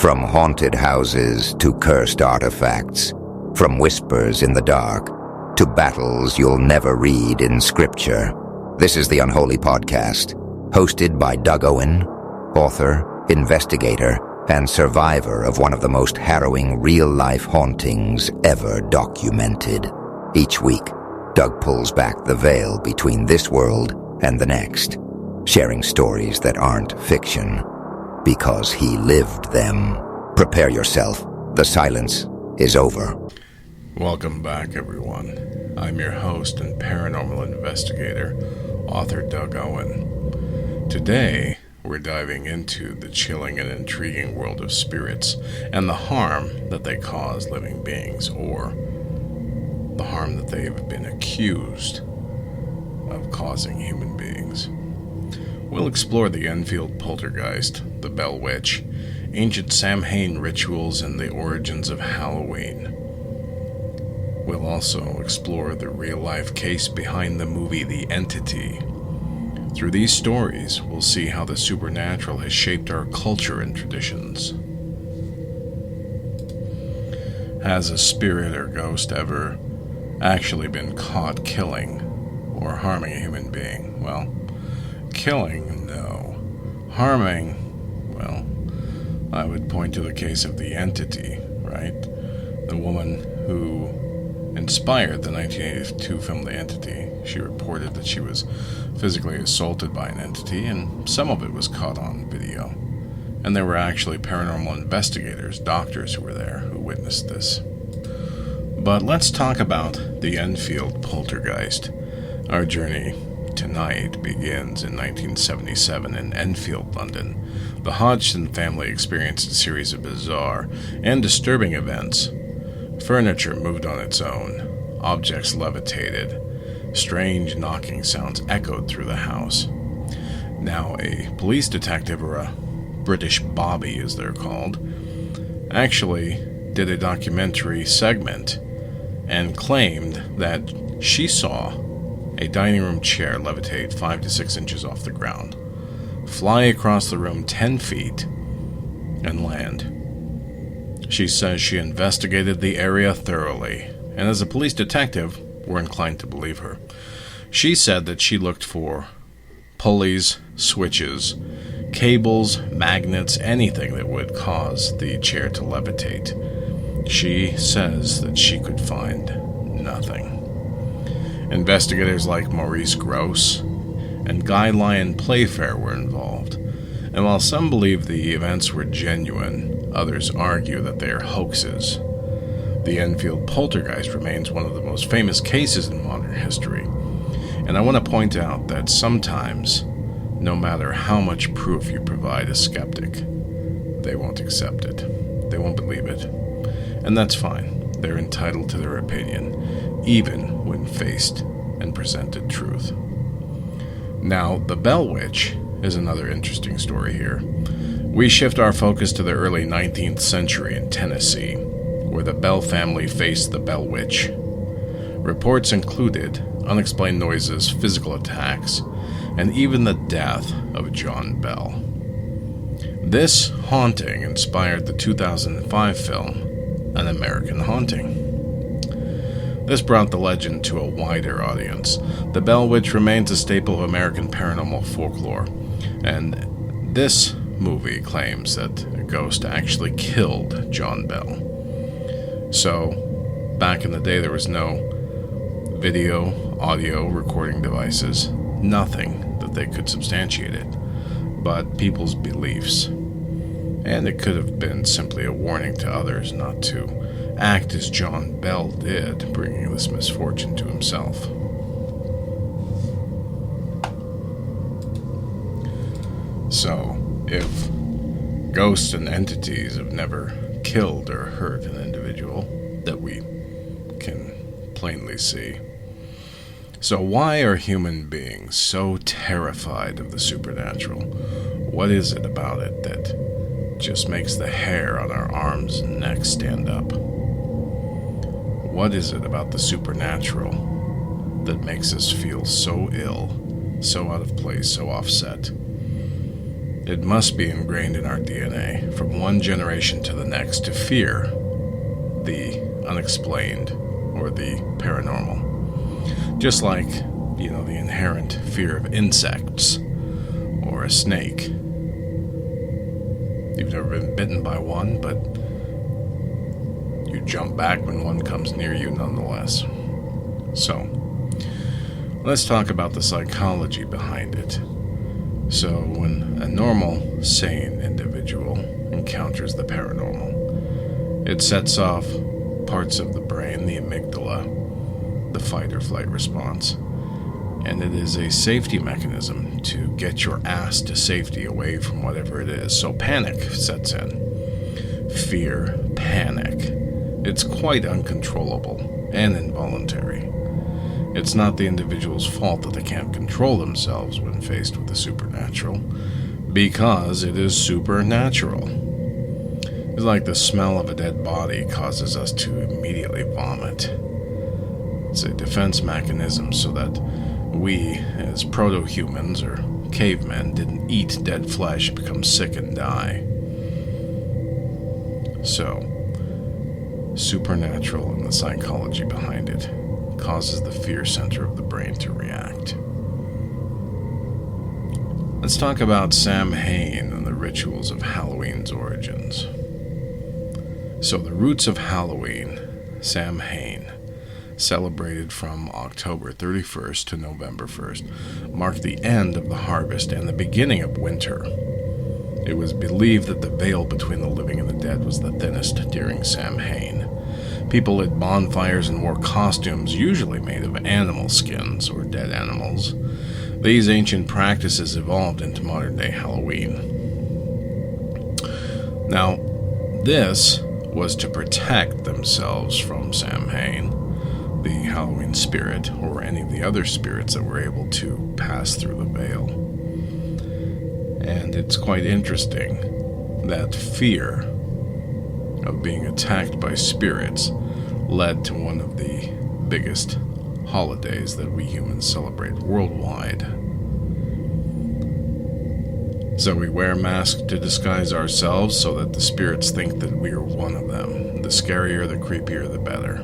From haunted houses to cursed artifacts, from whispers in the dark to battles you'll never read in scripture. This is the Unholy Podcast, hosted by Doug Owen, author, investigator, and survivor of one of the most harrowing real-life hauntings ever documented. Each week, Doug pulls back the veil between this world and the next, sharing stories that aren't fiction, because he lived them. Prepare yourself. The silence is over. Welcome back, everyone. I'm your host and paranormal investigator, author Doug Owen. Today, we're diving into the chilling and intriguing world of spirits and the harm that they cause living beings, or the harm that they've been accused of causing human beings. We'll explore the Enfield poltergeist, the Bell Witch, ancient Samhain rituals, and the origins of Halloween. We'll also explore the real-life case behind the movie The Entity. Through these stories, we'll see how the supernatural has shaped our culture and traditions. Has a spirit or ghost ever actually been caught killing or harming a human being? Well, killing, no. Harming, well, I would point to the case of The Entity, right? The woman who inspired the 1982 film The Entity. She reported that she was physically assaulted by an entity, and some of it was caught on video. And there were actually paranormal investigators, doctors who were there, who witnessed this. But let's talk about the Enfield poltergeist. Our journey tonight begins in 1977 in Enfield, London. The Hodgson family experienced a series of bizarre and disturbing events. Furniture moved on its own, objects levitated, strange knocking sounds echoed through the house. Now, a police detective, or a British Bobby as they're called, actually did a documentary segment and claimed that she saw a dining room chair levitate 5 to 6 inches off the ground, fly across the room 10 feet, and land. She says she investigated the area thoroughly, and as a police detective, we're inclined to believe her. She said that she looked for pulleys, switches, cables, magnets, anything that would cause the chair to levitate. She says that she could find nothing. Investigators like Maurice Gross and Guy Lyon Playfair were involved, and while some believe the events were genuine, others argue that they are hoaxes. The Enfield poltergeist remains one of the most famous cases in modern history, and I want to point out that sometimes, no matter how much proof you provide a skeptic, they won't accept it. They won't believe it. And that's fine. They're entitled to their opinion, even when faced and presented truth. Now, the Bell Witch is another interesting story here. We shift our focus to the early 19th century in Tennessee, where the Bell family faced the Bell Witch. Reports included unexplained noises, physical attacks, and even the death of John Bell. This haunting inspired the 2005 film, An American Haunting. This brought the legend to a wider audience. The Bell Witch remains a staple of American paranormal folklore, and this movie claims that a ghost actually killed John Bell. So, back in the day, there was no video, audio, recording devices, nothing that they could substantiate it, but people's beliefs. And it could have been simply a warning to others not to act as John Bell did, bringing this misfortune to himself. So, if ghosts and entities have never killed or hurt an individual that we can plainly see, so why are human beings so terrified of the supernatural? What is it about it that just makes the hair on our arms and necks stand up? What is it about the supernatural that makes us feel so ill, so out of place, so offset? It must be ingrained in our DNA from one generation to the next to fear the unexplained or the paranormal. Just like, the inherent fear of insects or a snake. You've never been bitten by one, but you jump back when one comes near you nonetheless. So, let's talk about the psychology behind it. So, when a normal, sane individual encounters the paranormal, it sets off parts of the brain, the amygdala, the fight or flight response, and it is a safety mechanism to get your ass to safety away from whatever it is. So panic sets in. Fear, panic. It's quite uncontrollable and involuntary. It's not the individual's fault that they can't control themselves when faced with the supernatural, because it is supernatural. It's like the smell of a dead body causes us to immediately vomit. It's a defense mechanism so that we, as proto-humans or cavemen, didn't eat dead flesh, become sick, and die. So, supernatural and the psychology behind it causes the fear center of the brain to react. Let's talk about Samhain and the rituals of Halloween's origins. So the roots of Halloween, Samhain, celebrated from October 31st to November 1st, marked the end of the harvest and the beginning of winter. It was believed that the veil between the living and the dead was the thinnest during Samhain. People lit bonfires and wore costumes usually made of animal skins or dead animals. These ancient practices evolved into modern-day Halloween. Now, this was to protect themselves from Samhain, the Halloween spirit, or any of the other spirits that were able to pass through the veil. And it's quite interesting that fear of being attacked by spirits led to one of the biggest holidays that we humans celebrate worldwide. So we wear masks to disguise ourselves so that the spirits think that we are one of them. The scarier, the creepier, the better.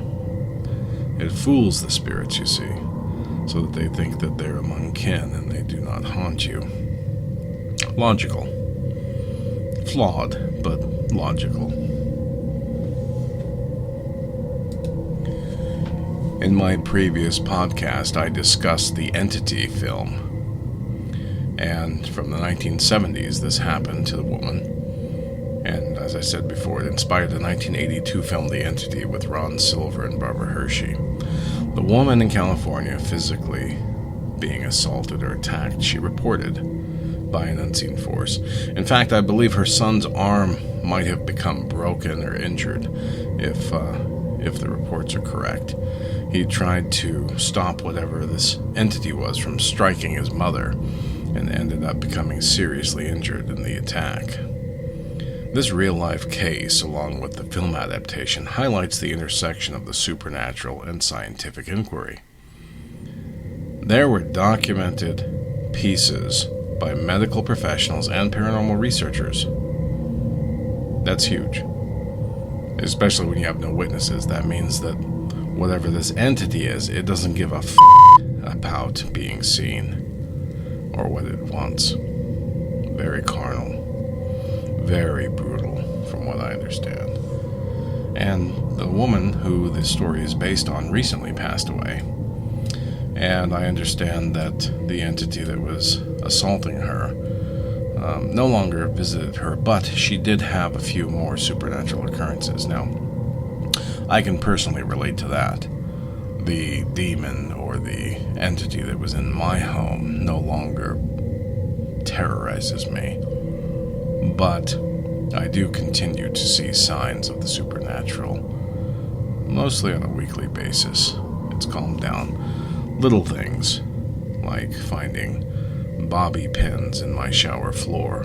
It fools the spirits, you see, so that they think that they're among kin and they do not haunt you. Logical. Flawed, but logical. In my previous podcast, I discussed the Entity film. And from the 1970s, this happened to the woman. And as I said before, it inspired the 1982 film The Entity with Ron Silver and Barbara Hershey. The woman in California physically being assaulted or attacked, she reported by an unseen force. In fact, I believe her son's arm might have become broken or injured if the reports are correct. He tried to stop whatever this entity was from striking his mother and ended up becoming seriously injured in the attack. This real-life case, along with the film adaptation, highlights the intersection of the supernatural and scientific inquiry. There were documented pieces by medical professionals and paranormal researchers. That's huge. Especially when you have no witnesses. That means that whatever this entity is, it doesn't give a about being seen or what it wants. Very carnal, very brutal, from what I understand. And the woman who this story is based on recently passed away. And I understand that the entity that was assaulting her no longer visited her, but she did have a few more supernatural occurrences. Now, I can personally relate to that. The demon or the entity that was in my home no longer terrorizes me. But I do continue to see signs of the supernatural, mostly on a weekly basis. It's calmed down. Little things, like finding bobby pins in my shower floor,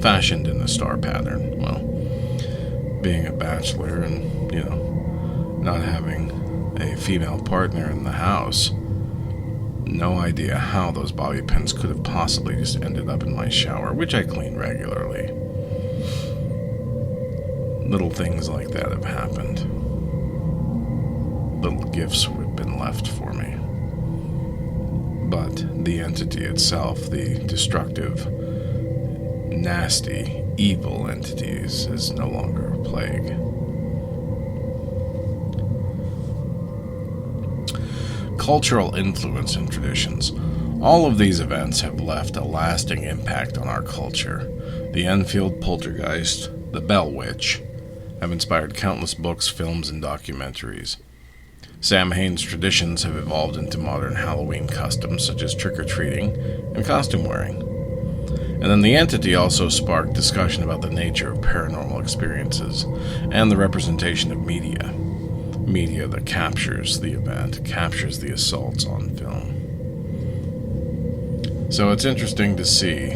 fashioned in a star pattern. Well, being a bachelor and, not having a female partner in the house, No idea how those bobby pins could have possibly just ended up in my shower, which I clean regularly. Little things like that have happened. Little gifts have been left for me. But the entity itself, the destructive, nasty, evil entities, is no longer a plague. Cultural influence and traditions. All of these events have left a lasting impact on our culture. The Enfield poltergeist, the Bell Witch, have inspired countless books, films, and documentaries. Sam Hain's traditions have evolved into modern Halloween customs such as trick-or-treating and costume wearing. And then the entity also sparked discussion about the nature of paranormal experiences and the representation of media. Media that captures the event, captures the assaults on film. So it's interesting to see,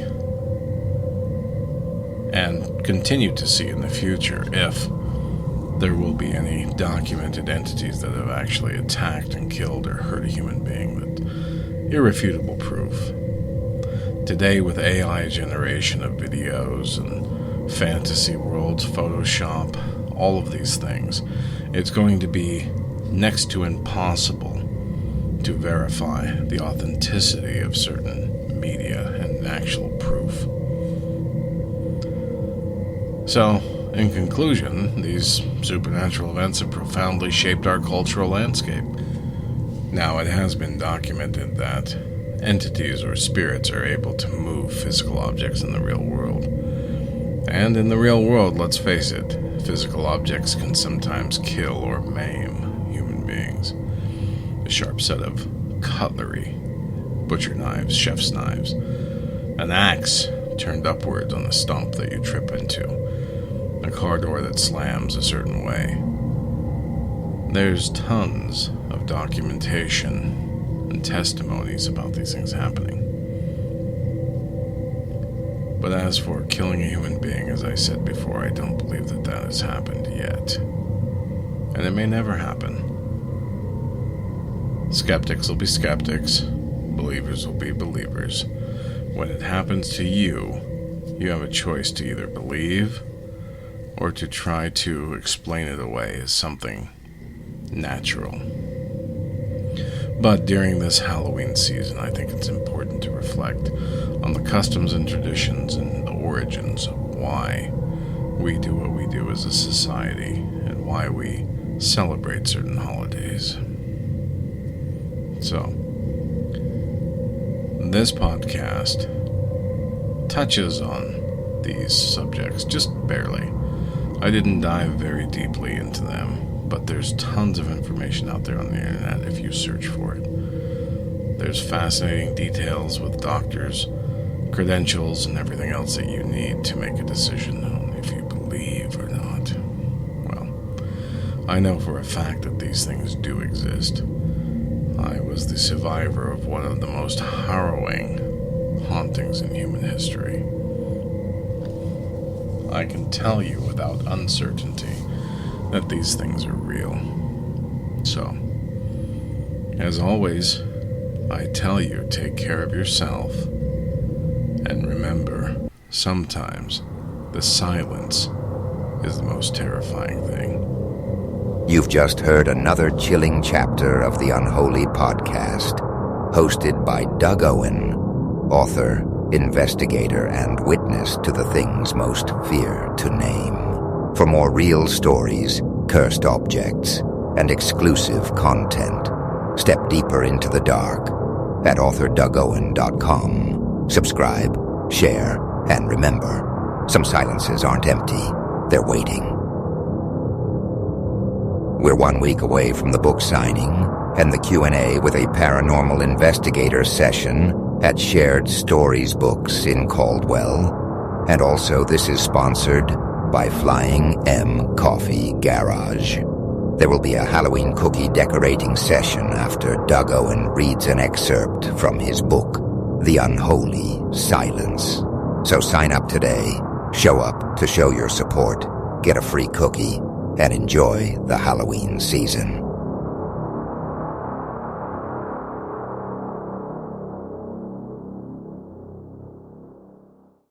and continue to see in the future, if there will be any documented entities that have actually attacked and killed or hurt a human being with irrefutable proof. Today, with AI generation of videos and fantasy worlds, Photoshop, all of these things, it's going to be next to impossible to verify the authenticity of certain media and actual proof. So, in conclusion, these supernatural events have profoundly shaped our cultural landscape. Now, it has been documented that entities or spirits are able to move physical objects in the real world. And in the real world, let's face it, physical objects can sometimes kill or maim human beings. A sharp set of cutlery, butcher knives, chef's knives, an axe turned upwards on a stump that you trip into, a car door that slams a certain way. There's tons of documentation and testimonies about these things happening. But as for killing a human being, as I said before, I don't believe that that has happened yet. And it may never happen. Skeptics will be skeptics. Believers will be believers. When it happens to you, you have a choice to either believe or to try to explain it away as something natural. But during this Halloween season, I think it's important to reflect on the customs and traditions and the origins of why we do what we do as a society and why we celebrate certain holidays. So, this podcast touches on these subjects just barely. I didn't dive very deeply into them, but there's tons of information out there on the internet if you search for it. There's fascinating details with doctors, credentials, and everything else that you need to make a decision on if you believe or not. Well, I know for a fact that these things do exist. I was the survivor of one of the most harrowing hauntings in human history. I can tell you without uncertainty that these things are real. So, as always, I tell you, take care of yourself, and remember, sometimes the silence is the most terrifying thing. You've just heard another chilling chapter of the Unholy podcast, hosted by Doug Owen, author, investigator, and witness to the things most fear to name. For more real stories, cursed objects, and exclusive content, step deeper into the dark at authorDougOwen.com. Subscribe, share, and remember, some silences aren't empty, they're waiting. We're 1 week away from the book signing and the Q&A with a paranormal investigator session at Shared Stories Books in Caldwell. And also, this is sponsored by Flying M Coffee Garage. There will be a Halloween cookie decorating session after Doug Owen reads an excerpt from his book, The Unholy Silence. So sign up today, show up to show your support, get a free cookie, and enjoy the Halloween season.